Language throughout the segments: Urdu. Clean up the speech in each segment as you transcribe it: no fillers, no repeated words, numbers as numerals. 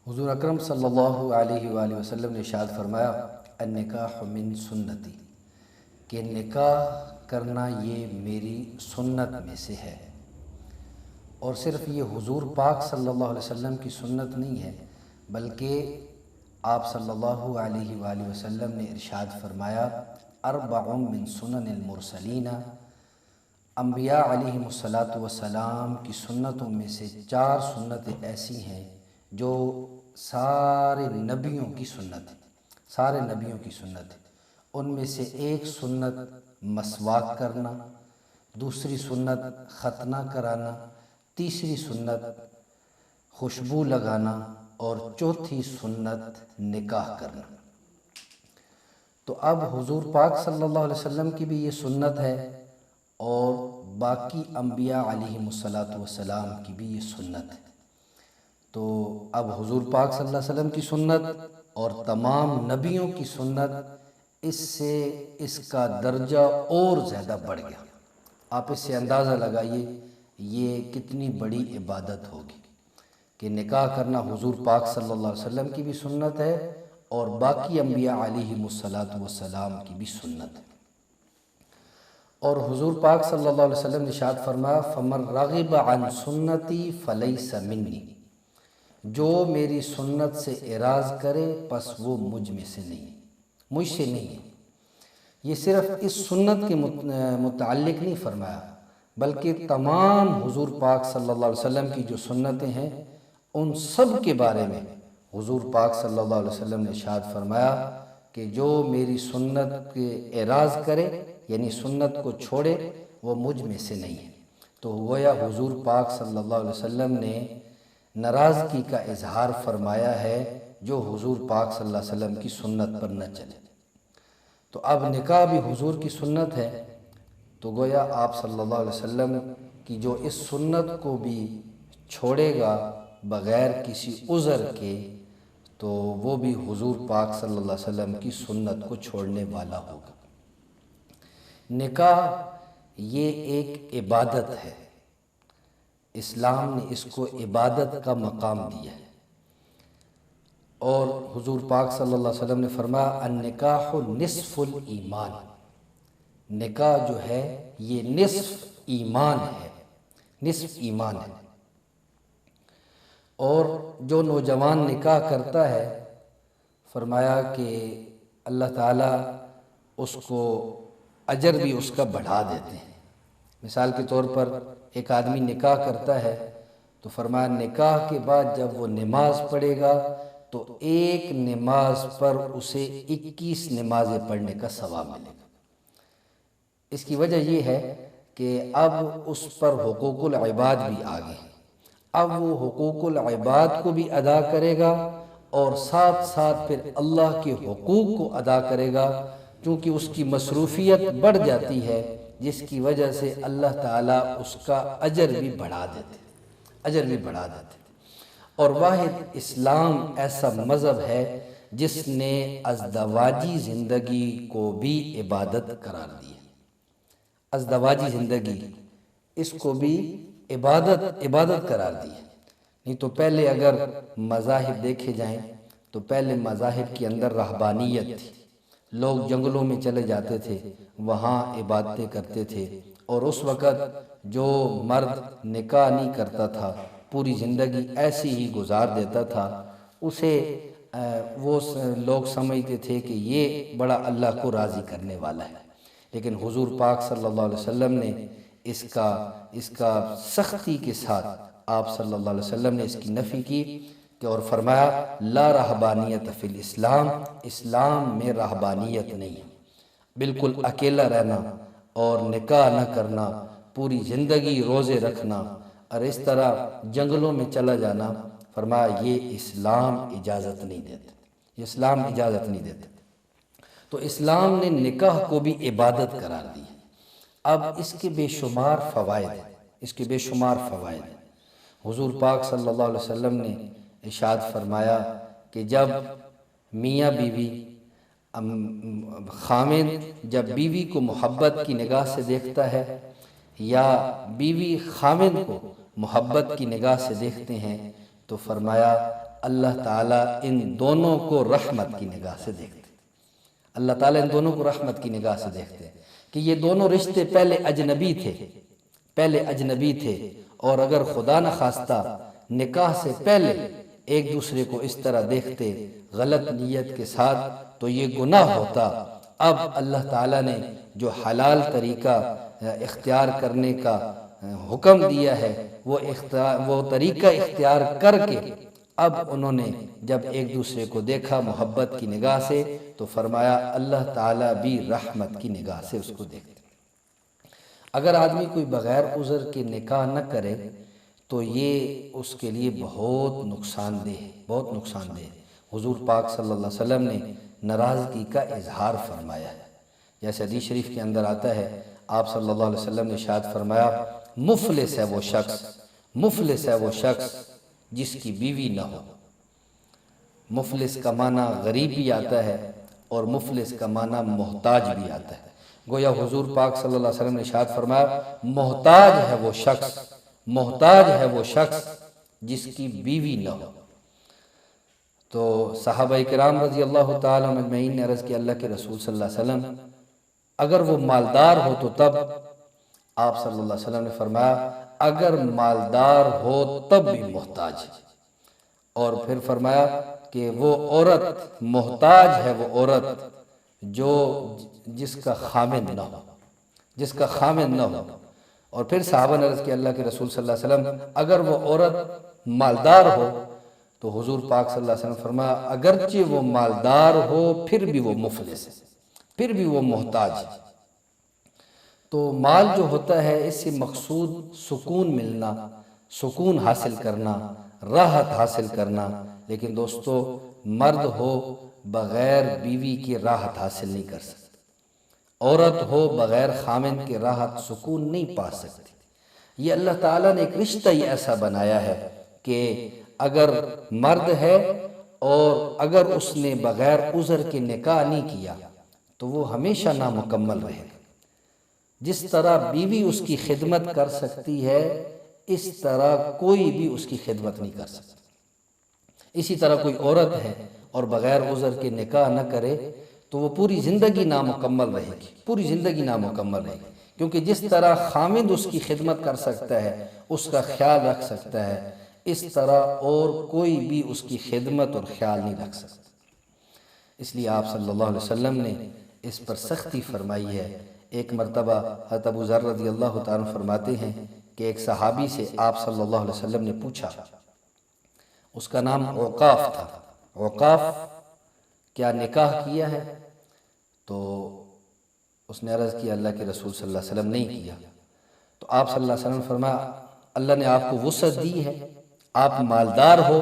حضور اکرم صلی اللہ علیہ وآلہ وسلم نے ارشاد فرمایا النکاح من سنتی، کہ نکاح کرنا یہ میری سنت میں سے ہے۔ اور صرف یہ حضور پاک صلی اللہ علیہ وسلم کی سنت نہیں ہے، بلکہ آپ صلی اللہ علیہ وآلہ وسلم نے ارشاد فرمایا اربع من سنن المرسلین، انبیاء علیہم السلام کی سنتوں میں سے 4 سنتیں ایسی ہیں جو سارے نبیوں کی سنت ہے، سارے نبیوں کی سنت ہے۔ ان میں سے ایک سنت مسواک کرنا، دوسری سنت ختنہ کرانا، تیسری سنت خوشبو لگانا اور چوتھی سنت نکاح کرنا۔ تو اب حضور پاک صلی اللہ علیہ وسلم کی بھی یہ سنت ہے اور باقی انبیاء علیہم السلام کی بھی یہ سنت ہے۔ تو اب حضور پاک صلی اللہ علیہ وسلم کی سنت اور تمام نبیوں کی سنت، اس سے اس کا درجہ اور زیادہ بڑھ گیا۔ آپ اس سے اندازہ لگائیے یہ کتنی بڑی عبادت ہوگی کہ نکاح کرنا حضور پاک صلی اللہ علیہ وسلم کی بھی سنت ہے اور باقی انبیاء علیہم السلام کی بھی سنت ہے۔ اور حضور پاک صلی اللہ علیہ وسلم نے ارشاد فرمایا فمن رغب عن سنتی فلیس منی، جو میری سنت سے اعراض کرے پس وہ مجھ میں سے نہیں، مجھ سے نہیں ہے۔ یہ صرف اس سنت کے متعلق نہیں فرمایا، بلکہ تمام حضور پاک صلی اللہ علیہ وسلم کی جو سنتیں ہیں ان سب کے بارے میں حضور پاک صلی اللہ علیہ وسلم نے ارشاد فرمایا کہ جو میری سنت کے اعراض کرے یعنی سنت کو چھوڑے وہ مجھ میں سے نہیں ہے۔ تو گویا حضور پاک صلی اللہ علیہ وسلم نے ناراضگی کا اظہار فرمایا ہے جو حضور پاک صلی اللہ علیہ وسلم کی سنت پر نہ چلے۔ تو اب نکاح بھی حضور کی سنت ہے، تو گویا آپ صلی اللہ علیہ وسلم کی جو اس سنت کو بھی چھوڑے گا بغیر کسی عذر کے تو وہ بھی حضور پاک صلی اللہ علیہ وسلم کی سنت کو چھوڑنے والا ہوگا۔ نکاح یہ ایک عبادت ہے، اسلام نے اس کو عبادت کا مقام دیا ہے، اور حضور پاک صلی اللہ علیہ وسلم نے فرمایا النکاح نصف الایمان، نکاح جو ہے یہ نصف ایمان ہے، نصف ایمان ہے۔ اور جو نوجوان نکاح کرتا ہے فرمایا کہ اللہ تعالیٰ اس کو اجر بھی اس کا بڑھا دیتے ہیں۔ مثال کے طور پر ایک آدمی نکاح کرتا ہے تو فرمایا نکاح کے بعد جب وہ نماز پڑھے گا تو ایک نماز پر اسے 21 نمازیں پڑھنے کا ثواب ملے گا۔ اس کی وجہ یہ ہے کہ اب اس پر حقوق العباد بھی آ گئے، اب وہ حقوق العباد کو بھی ادا کرے گا اور ساتھ ساتھ پھر اللہ کے حقوق کو ادا کرے گا، چونکہ اس کی مصروفیت بڑھ جاتی ہے جس کی وجہ سے اللہ تعالیٰ اس کا اجر بھی بڑھا دیتے، اجر بھی بڑھا دیتے۔ اور واحد اسلام ایسا مذہب ہے جس نے ازدواجی زندگی کو بھی عبادت قرار دی ہے۔ ازدواجی زندگی اس کو بھی عبادت قرار دی ہے۔ نہیں تو پہلے اگر مذاہب دیکھے جائیں تو پہلے مذاہب کے اندر رہبانیت تھی، لوگ جنگلوں میں چلے جاتے تھے، وہاں عبادتیں کرتے تھے، اور اس وقت جو مرد نکاح نہیں کرتا تھا پوری زندگی ایسی ہی گزار دیتا تھا، اسے وہ لوگ سمجھتے تھے کہ یہ بڑا اللہ کو راضی کرنے والا ہے۔ لیکن حضور پاک صلی اللہ علیہ وسلم نے اس کا سختی کے ساتھ آپ صلی اللہ علیہ وسلم نے اس کی نفی کی کہ اور فرمایا لا رہبانیت فی الاسلام، اسلام میں رہبانیت نہیں ہے۔ بالکل اکیلا رہنا اور نکاح نہ کرنا، پوری زندگی روزے رکھنا اور اس طرح جنگلوں میں چلا جانا، فرمایا یہ اسلام اجازت نہیں دیتے، یہ اسلام اجازت نہیں دیتے۔ تو اسلام نے نکاح کو بھی عبادت قرار دی ہے۔ اب اس کے بے شمار فوائد ہیں، اس کے بے شمار فوائد ہیں۔ حضور پاک صلی اللہ علیہ وسلم نے ارشاد فرمایا کہ جب میاں بیوی خامد جب بیوی کو محبت کی نگاہ سے دیکھتا ہے یا بیوی خامد کو محبت کی نگاہ سے دیکھتے ہیں تو فرمایا اللہ تعالیٰ ان دونوں کو رحمت کی نگاہ سے دیکھتے ہیں۔ اللہ تعالیٰ ان دونوں کو رحمت کی نگاہ سے دیکھتے ہیں کہ یہ دونوں رشتے پہلے اجنبی تھے، اور اگر خدا نخواستہ نکاح سے پہلے ایک دوسرے کو اس طرح دیکھتے غلط نیت کے ساتھ تو یہ گناہ ہوتا۔ اب اللہ تعالیٰ نے جو حلال طریقہ اختیار کرنے کا حکم دیا ہے وہ طریقہ اختیار کر کے اب انہوں نے جب ایک دوسرے کو دیکھا محبت کی نگاہ سے تو فرمایا اللہ تعالیٰ بھی رحمت کی نگاہ سے اس کو دیکھتے۔ اگر آدمی کوئی بغیر عذر کے نکاح نہ کرے تو یہ اس کے لیے بہت نقصان دہ ہے۔ حضور پاک صلی اللہ علیہ وسلم نے ناراضگی کا اظہار فرمایا ہے، جیسے حدیث شریف کے اندر آتا ہے، آپ صلی اللہ علیہ وسلم نے ارشاد فرمایا مفلس ہے وہ شخص جس کی بیوی نہ ہو۔ مفلس کا معنی غریب بھی آتا ہے اور مفلس کا معنی محتاج بھی آتا ہے۔ گویا حضور پاک صلی اللہ علیہ وسلم نے ارشاد فرمایا محتاج ہے وہ شخص جس کی بیوی نہ ہو۔ تو صحابہ کرام رضی اللہ تعالیٰ عنہم اجمعین نے عرض کیا اللہ کے رسول صلی اللہ علیہ وسلم اگر وہ مالدار ہو تو تب؟ آپ صلی اللہ علیہ وسلم نے فرمایا اگر مالدار ہو تب بھی محتاج ہے، اور پھر فرمایا کہ وہ عورت محتاج ہے وہ عورت جس کا خامن نہ ہو۔ اور پھر صحابہ نے عرض کیا اللہ کے رسول صلی اللہ علیہ وسلم اگر وہ عورت مالدار ہو تو حضور پاک صلی اللہ علیہ وسلم فرمایا اگرچہ وہ مالدار ہو پھر بھی وہ مفلس ہے، پھر بھی وہ محتاج ہے۔ تو مال جو ہوتا ہے اس سے مقصود سکون ملنا، سکون حاصل کرنا، راحت حاصل کرنا، لیکن دوستو مرد ہو بغیر بیوی کے راحت حاصل نہیں کر سکتا، عورت ہو بغیر خامن کے راحت سکون نہیں پا سکتی۔ یہ اللہ تعالیٰ نے ایک رشتہ ہی ایسا بنایا ہے کہ اگر مرد ہے اور اگر اس نے بغیر عذر کے نکاح نہیں کیا تو وہ ہمیشہ نامکمل رہے گا۔ جس طرح بیوی اس کی خدمت کر سکتی ہے اس طرح کوئی بھی اس کی خدمت نہیں کر سکتا۔ اسی طرح کوئی عورت ہے اور بغیر عذر کے نکاح نہ کرے تو وہ پوری زندگی نامکمل رہے گی، کیونکہ جس طرح خامند اس کی خدمت کر سکتا ہے، اس کا خیال رکھ سکتا ہے، اس طرح اور کوئی بھی اس کی خدمت اور خیال نہیں رکھ سکتا۔ اس لیے آپ صلی اللہ علیہ وسلم نے اس پر سختی فرمائی ہے۔ ایک مرتبہ حضرت ابو ذر رضی اللہ تعالیٰ عنہ فرماتے ہیں کہ ایک صحابی سے آپ صلی اللہ علیہ وسلم نے پوچھا، اس کا نام عقاف تھا، عقاف کیا نکاح کیا ہے؟ تو اس نے عرض کیا اللہ کے رسول صلی اللہ علیہ وسلم نہیں کیا۔ تو آپ صلی اللہ علیہ وسلم نے فرمایا اللہ نے آپ کو وسعت دی ہے، آپ مالدار ہو؟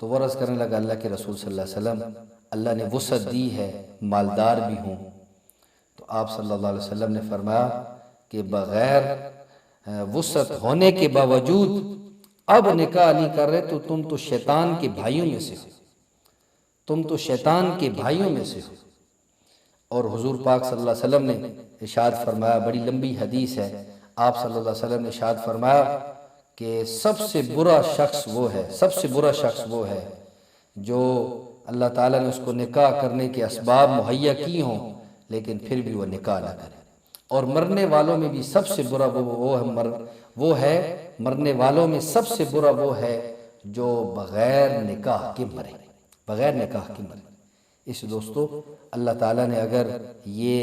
تو وہ عرض کرنے لگا اللہ کے رسول صلی اللہ علیہ وسلم اللہ نے وسعت دی ہے، مالدار بھی ہوں۔ تو آپ صلی اللہ علیہ وسلم نے فرمایا کہ بغیر وسعت ہونے کے باوجود اب نکاح نہیں کر رہے تو تم تو شیطان کے بھائیوں میں سے ہو، اور حضور پاک صلی اللہ علیہ وسلم نے ارشاد فرمایا، بڑی لمبی حدیث ہے، آپ صلی اللہ علیہ وسلم نے ارشاد فرمایا کہ سب سے برا شخص وہ ہے جو اللہ تعالیٰ نے اس کو نکاح کرنے کے اسباب مہیا کی ہوں لیکن پھر بھی وہ نکاح نہ کرے، اور مرنے والوں میں بھی سب سے برا مرنے والوں میں سب سے برا وہ ہے جو بغیر نکاح کے مرے۔ اس دوستو اللہ تعالیٰ نے اگر یہ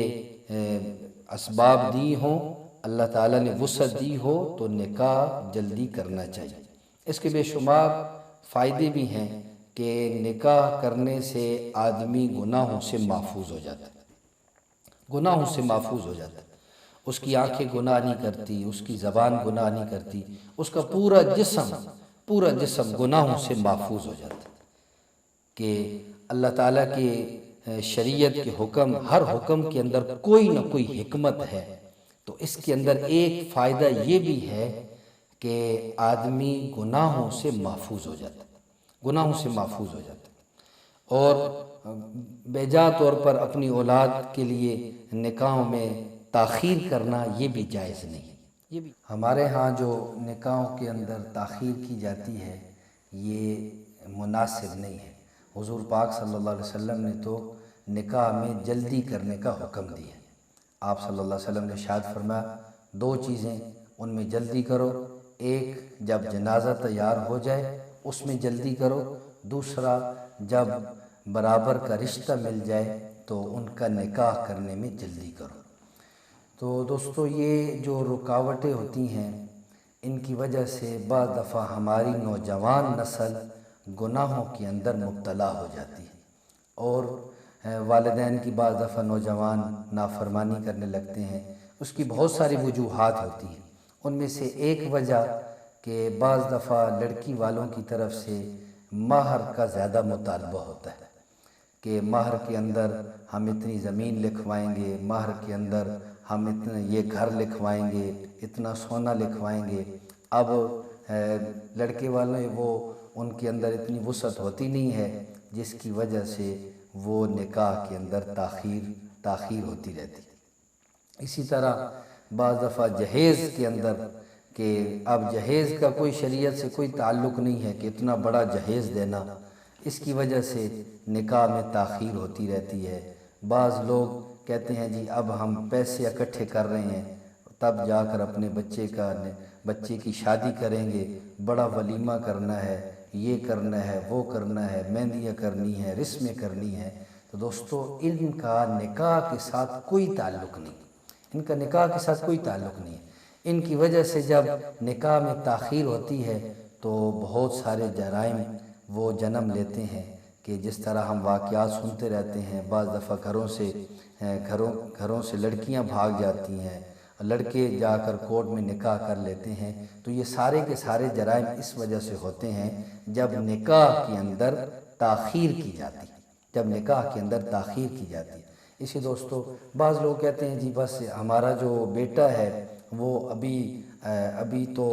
اسباب دی ہوں، اللہ تعالیٰ نے وسعت دی ہو تو نکاح جلدی کرنا چاہیے۔ اس کے بے شمار فائدے بھی ہیں کہ نکاح کرنے سے آدمی گناہوں سے محفوظ ہو جاتا ہے، اس کی آنکھیں گناہ نہیں کرتی، اس کی زبان گناہ نہیں کرتی، اس کا پورا جسم گناہوں سے محفوظ ہو جاتا ہے۔ کہ اللہ تعالیٰ کے شریعت کے حکم، ہر حکم کے اندر کوئی نہ کوئی حکمت ہے، تو اس کے اندر ایک فائدہ یہ بھی ہے کہ آدمی گناہوں سے محفوظ ہو جاتا ہے، اور بے جا طور پر اپنی اولاد کے لیے نکاحوں میں تاخیر کرنا یہ بھی جائز نہیں ہے۔ ہمارے ہاں جو نکاحوں کے اندر تاخیر کی جاتی ہے یہ مناسب نہیں ہے۔ حضور پاک صلی اللہ علیہ وسلم نے تو نکاح میں جلدی کرنے کا حکم دیا ہے۔ آپ صلی اللہ علیہ وسلم نے ارشاد فرمایا 2 چیزیں ان میں جلدی کرو، ایک جب جنازہ تیار ہو جائے اس میں جلدی کرو، دوسرا جب برابر کا رشتہ مل جائے تو ان کا نکاح کرنے میں جلدی کرو۔ تو دوستو یہ جو رکاوٹیں ہوتی ہیں ان کی وجہ سے بعض دفعہ ہماری نوجوان نسل گناہوں کے اندر مبتلا ہو جاتی ہے، اور والدین کی بعض دفعہ نوجوان نافرمانی کرنے لگتے ہیں۔ اس کی بہت ساری وجوہات ہوتی ہیں، ان میں سے ایک وجہ کہ بعض دفعہ لڑکی والوں کی طرف سے مہر کا زیادہ مطالبہ ہوتا ہے کہ مہر کے اندر ہم اتنی زمین لکھوائیں گے، مہر کے اندر ہم اتنا یہ گھر لکھوائیں گے، اتنا سونا لکھوائیں گے۔ اب لڑکے والے وہ ان کے اندر اتنی وسعت ہوتی نہیں ہے، جس کی وجہ سے وہ نکاح کے اندر تاخیر ہوتی رہتی۔ اسی طرح بعض دفعہ جہیز کے اندر کہ اب جہیز کا کوئی شریعت سے کوئی تعلق نہیں ہے کہ اتنا بڑا جہیز دینا، اس کی وجہ سے نکاح میں تاخیر ہوتی رہتی ہے۔ بعض لوگ کہتے ہیں جی اب ہم پیسے اکٹھے کر رہے ہیں تب جا کر اپنے بچے کی شادی کریں گے، بڑا ولیمہ کرنا ہے، یہ کرنا ہے، وہ کرنا ہے، مہندیاں کرنی ہے، رسمیں کرنی ہے۔ تو دوستو ان کا نکاح کے ساتھ کوئی تعلق نہیں، ان کا نکاح کے ساتھ کوئی تعلق نہیں ہے۔ ان کی وجہ سے جب نکاح میں تاخیر ہوتی ہے تو بہت سارے جرائم وہ جنم لیتے ہیں کہ جس طرح ہم واقعات سنتے رہتے ہیں۔ بعض دفعہ گھروں سے لڑکیاں بھاگ جاتی ہیں، لڑکے جا کر کورٹ میں نکاح کر لیتے ہیں۔ تو یہ سارے کے سارے جرائم اس وجہ سے ہوتے ہیں جب نکاح کے اندر تاخیر کی جاتی ہے، جب نکاح کے اندر تاخیر کی جاتی ہے۔ اسی دوستو بعض لوگ کہتے ہیں جی بس ہمارا جو بیٹا ہے وہ ابھی تو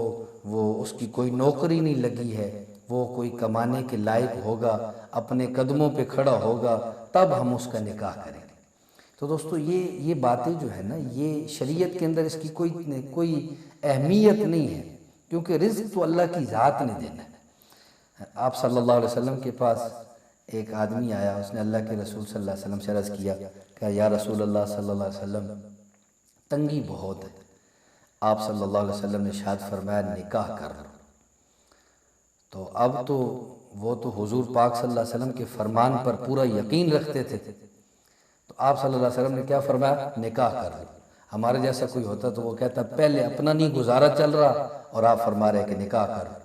وہ اس کی کوئی نوکری نہیں لگی ہے، وہ کوئی کمانے کے لائق ہوگا، اپنے قدموں پہ کھڑا ہوگا تب ہم اس کا نکاح کریں گے۔ تو دوستو یہ باتیں جو ہے نا، یہ شریعت کے اندر اس کی کوئی اہمیت نہیں ہے، کیونکہ رزق تو اللہ کی ذات نے دینا ہے۔ آپ صلی اللہ علیہ وسلم کے پاس ایک آدمی آیا، اس نے اللہ کے رسول صلی اللہ علیہ وسلم سے عرض کیا کہ یا رسول اللہ صلی اللہ علیہ وسلم تنگی بہت ہے۔ آپ صلی اللہ علیہ وسلم نے ارشاد فرمایا نکاح کر لو۔ تو اب تو وہ تو حضور پاک صلی اللہ علیہ وسلم کے فرمان پر پورا یقین رکھتے تھے، تو آپ صلی اللہ علیہ وسلم نے کیا فرمایا؟ نکاح کر لو۔ ہمارے جیسا کوئی ہوتا تو وہ کہتا پہلے اپنا نہیں گزارا چل رہا اور آپ فرما رہے کہ نکاح کر لو،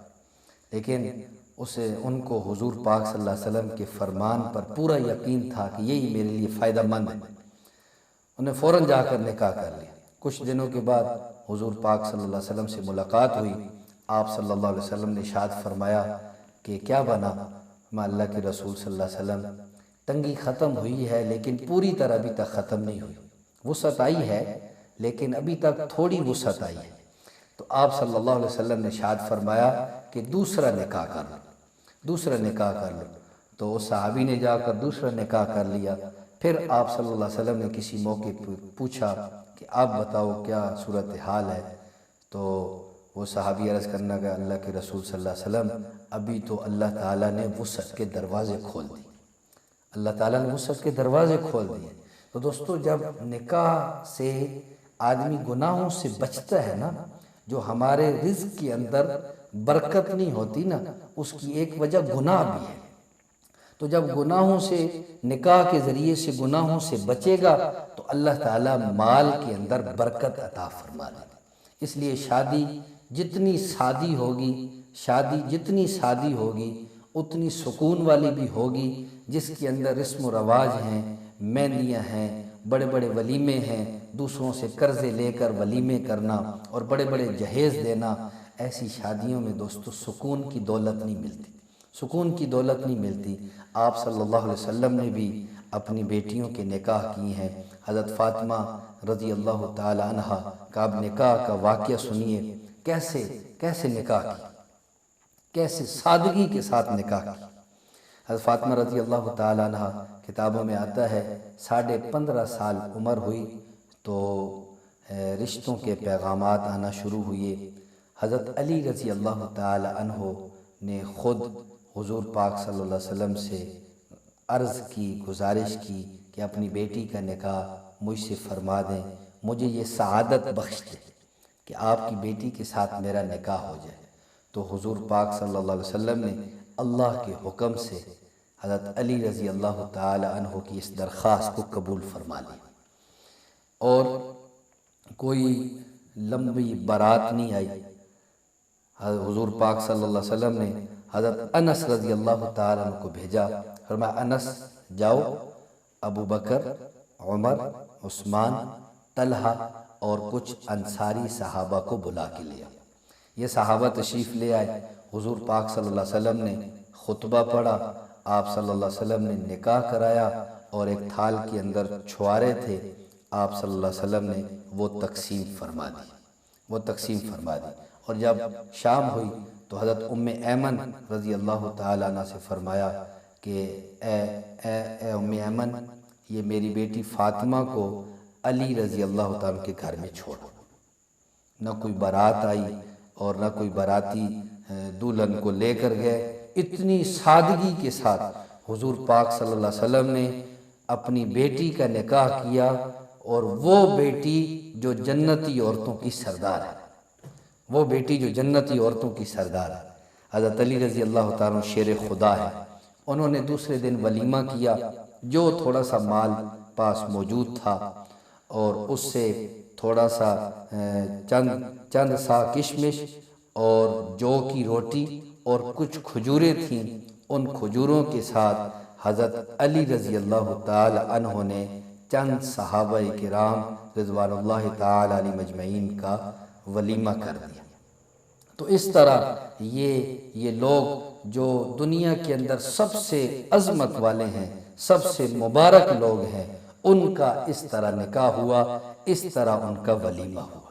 لیکن ان کو حضور پاک صلی اللہ علیہ وسلم کے فرمان پر پورا یقین تھا کہ یہی میرے لیے فائدہ مند ہے، انہیں فوراً جا کر نکاح کر لیا۔ کچھ دنوں کے بعد حضور پاک صلی اللہ علیہ وسلم سے ملاقات ہوئی، آپ صلی اللہ علیہ وسلم نے ارشاد فرمایا کہ کیا بنا؟ میں اللہ کے رسول صلی اللہ علیہ وسلم تنگی ختم ہوئی ہے لیکن پوری طرح ابھی تک ختم نہیں ہوئی، وسعت آئی ہے لیکن ابھی تک تھوڑی وسعت آئی ہے۔ تو آپ صلی اللہ علیہ وسلم نے ارشاد فرمایا کہ دوسرا نکاح کر لو، دوسرا نکاح کر لو۔ تو اس صحابی نے جا کر دوسرا نکاح کر لیا۔ پھر آپ صلی اللہ علیہ وسلم نے کسی موقع پر پوچھا کہ آپ بتاؤ کیا صورتحال ہے؟ تو وہ صحابی عرض کرنا کہ اللہ کے رسول صلی اللہ علیہ وسلم ابھی تو اللہ تعالیٰ نے وسعت کے دروازے کھول دیے، اللہ تعالیٰ نے وسعت کے دروازے کھول دیے۔ تو دوستو جب نکاح سے آدمی گناہوں سے بچتا ہے نا، جو ہمارے رزق کے اندر برکت نہیں ہوتی نا، اس کی ایک وجہ گناہ بھی ہے۔ تو جب گناہوں سے نکاح کے ذریعے سے گناہوں سے بچے گا تو اللہ تعالیٰ مال کے اندر برکت عطا فرما دے گا۔ اس لیے شادی جتنی سادی ہوگی اتنی سکون والی بھی ہوگی، جس کے اندر رسم و رواج ہیں، مہندیاں ہیں، بڑے بڑے ولیمے ہیں، دوسروں سے قرضے لے کر ولیمے کرنا اور بڑے بڑے جہیز دینا۔ ایسی شادیوں میں دوستو سکون کی دولت نہیں ملتی، سکون کی دولت نہیں ملتی۔ آپ صلی اللہ علیہ وسلم نے بھی اپنی بیٹیوں کے نکاح کی ہیں۔ حضرت فاطمہ رضی اللہ تعالی عنہ کا اب نکاح کا واقعہ سنیے، کیسے نکاح کی، کیسے سادگی کے ساتھ نکاح کی۔ حضرت فاطمہ رضی اللہ تعالی عنہ کتابوں میں آتا ہے 15.5 سال عمر ہوئی تو رشتوں کے پیغامات آنا شروع ہوئے۔ حضرت علی رضی اللہ تعالی عنہ نے خود حضور پاک صلی اللہ علیہ وسلم سے عرض کی، گزارش کی کہ اپنی بیٹی کا نکاح مجھ سے فرما دیں، مجھے یہ سعادت بخش دیں کہ آپ کی بیٹی کے ساتھ میرا نکاح ہو جائے۔ تو حضور پاک صلی اللہ علیہ وسلم نے اللہ کے حکم سے حضرت علی رضی اللہ تعالی عنہ کی اس درخواست کو قبول فرما لی، اور کوئی لمبی بارات نہیں آئی۔ حضور پاک صلی اللہ علیہ وسلم نے حضرت انس رضی اللہ تعالی عنہ کو بھیجا، فرمایا انس جاؤ، ابو بکر، عمر، عثمان، طلحہ اور کچھ انصاری صحابہ کو بلا کے لیا۔ یہ صحابہ تشریف لے آئے، حضور پاک صلی اللہ علیہ وسلم نے خطبہ پڑھا، آپ صلی اللہ علیہ وسلم نے نکاح کرایا، اور ایک تھال کے اندر چھوارے تھے، آپ صلی اللہ علیہ وسلم نے وہ تقسیم فرما دی۔ اور جب شام ہوئی تو حضرت ام ایمن رضی اللہ تعالیٰ عنہ سے فرمایا کہ اے ام ایمن، یہ میری بیٹی فاطمہ کو علی رضی اللہ تعالیٰ کے گھر میں چھوڑو۔ نہ کوئی بارات آئی اور نہ کوئی باراتی دلہن کو لے کر گئے، اتنی سادگی کے ساتھ حضور پاک صلی اللہ علیہ وسلم نے اپنی بیٹی کا نکاح کیا، اور وہ بیٹی جو جنتی عورتوں کی سردار ہے، حضرت علی رضی اللہ تعالیٰ شیر خدا ہے۔ انہوں نے دوسرے دن ولیمہ کیا، جو تھوڑا سا مال پاس موجود تھا، اور اس سے تھوڑا سا چند سا کشمش اور جو کی روٹی اور کچھ کھجوریں تھیں، ان کھجوروں کے ساتھ حضرت علی رضی اللہ تعالی عنہ نے چند صحابہ کرام رضوان اللہ تعالی علیہ مجمعین کا ولیمہ کر دیا۔ تو اس طرح یہ لوگ جو دنیا کے اندر سب سے عظمت والے ہیں، سب سے مبارک لوگ ہیں، ان کا اس طرح نکاح ہوا، اس طرح ان کا ولیمہ ہوا۔